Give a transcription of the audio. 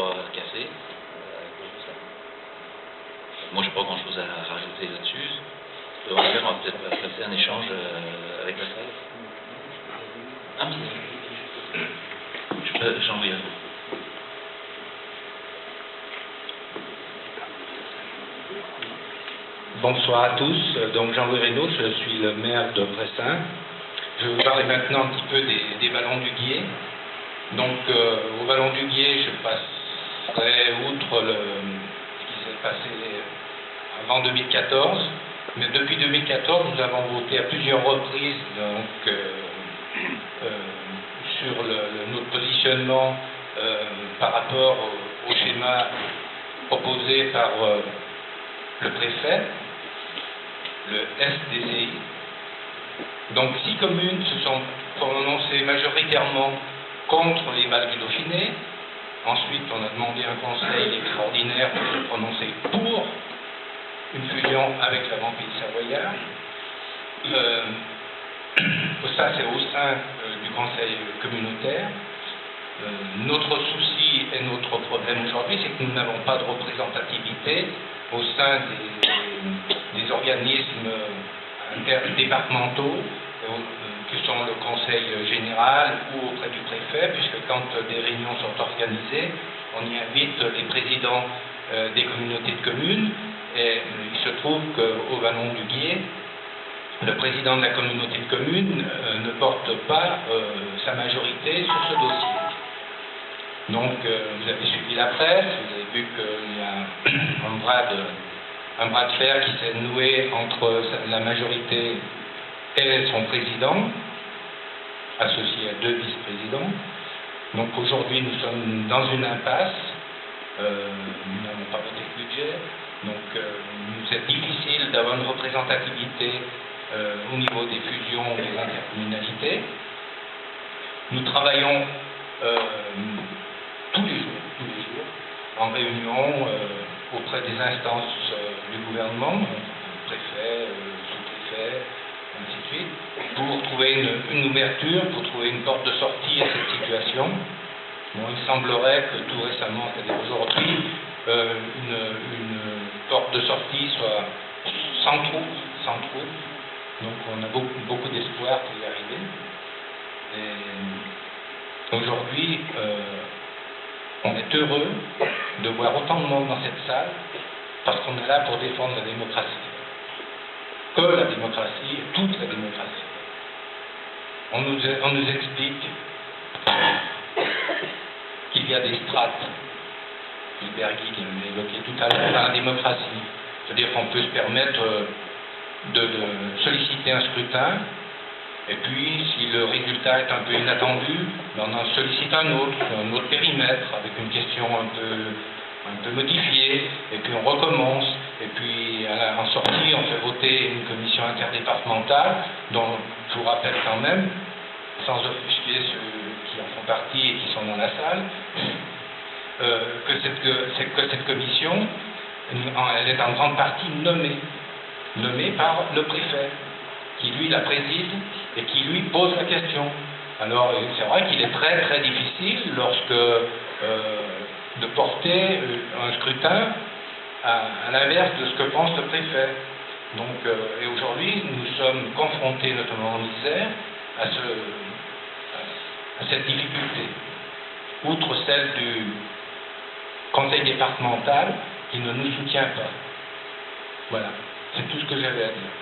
soit cassé à cause de ça. Moi, je n'ai pas grand-chose à rajouter là-dessus. On va peut-être passer un échange avec la salle. Ah, Jean-Louis. Bonsoir à tous, donc Jean-Louis Reynaud, je suis le maire de Bressin. Je vais vous parler maintenant un petit peu des Vallons du Guiers. Donc au Vallon du Guiers, je passerai outre ce qui s'est passé avant 2014, mais depuis 2014, nous avons voté à plusieurs reprises donc, sur notre positionnement par rapport au schéma proposé par le préfet, le SDCI. Donc 6 communes se sont prononcées majoritairement contre les Vals du Dauphiné. Ensuite, on a demandé un conseil extraordinaire pour se prononcer pour une fusion avec la Pays savoyard. Ça, c'est au sein du conseil communautaire. Notre souci et notre problème aujourd'hui, c'est que nous n'avons pas de représentativité au sein des organismes interdépartementaux, que sont le conseil général ou auprès du préfet, puisque quand des réunions sont organisées, on y invite les présidents des communautés de communes, et il se trouve qu'au Vallon du Guiers, le président de la communauté de communes ne porte pas sa majorité sur ce dossier. Donc, vous avez suivi la presse, vous avez vu qu'il y a un bras de fer qui s'est noué entre la majorité et son président, associé à 2 vice-présidents. Donc aujourd'hui, nous sommes dans une impasse, nous n'avons pas voté de budget, donc c'est difficile d'avoir une représentativité au niveau des fusions des intercommunalités. Nous travaillons tous les jours, en réunion auprès des instances du gouvernement, préfet, sous-préfet, ainsi de suite, pour trouver une ouverture, pour trouver une porte de sortie à cette situation. Bon, il semblerait que tout récemment, c'est-à-dire aujourd'hui, une porte de sortie soit sans trou. Donc on a beaucoup d'espoir pour y arriver. Et aujourd'hui, on est heureux de voir autant de monde dans cette salle, parce qu'on est là pour défendre la démocratie. Que la démocratie, toute la démocratie. On nous explique qu'il y a des strates, Gilbert Guy l'a évoqué tout à l'heure, dans la démocratie. C'est-à-dire qu'on peut se permettre de solliciter un scrutin, et puis si le résultat est un peu inattendu, on en sollicite un autre périmètre, avec une question un peu modifiée, et puis on recommence, et puis en sortie, on fait voter une commission interdépartementale, dont je vous rappelle quand même, sans offusquer ceux qui en font partie et qui sont dans la salle, que cette commission, elle est en grande partie nommée par le préfet, qui lui la préside et qui lui pose la question. Alors c'est vrai qu'il est très très difficile de porter un scrutin à l'inverse de ce que pense le préfet. Donc, et aujourd'hui, nous sommes confrontés, notamment en Isère, à cette difficulté. Outre celle du conseil départemental qui ne nous soutient pas. Voilà, c'est tout ce que j'avais à dire.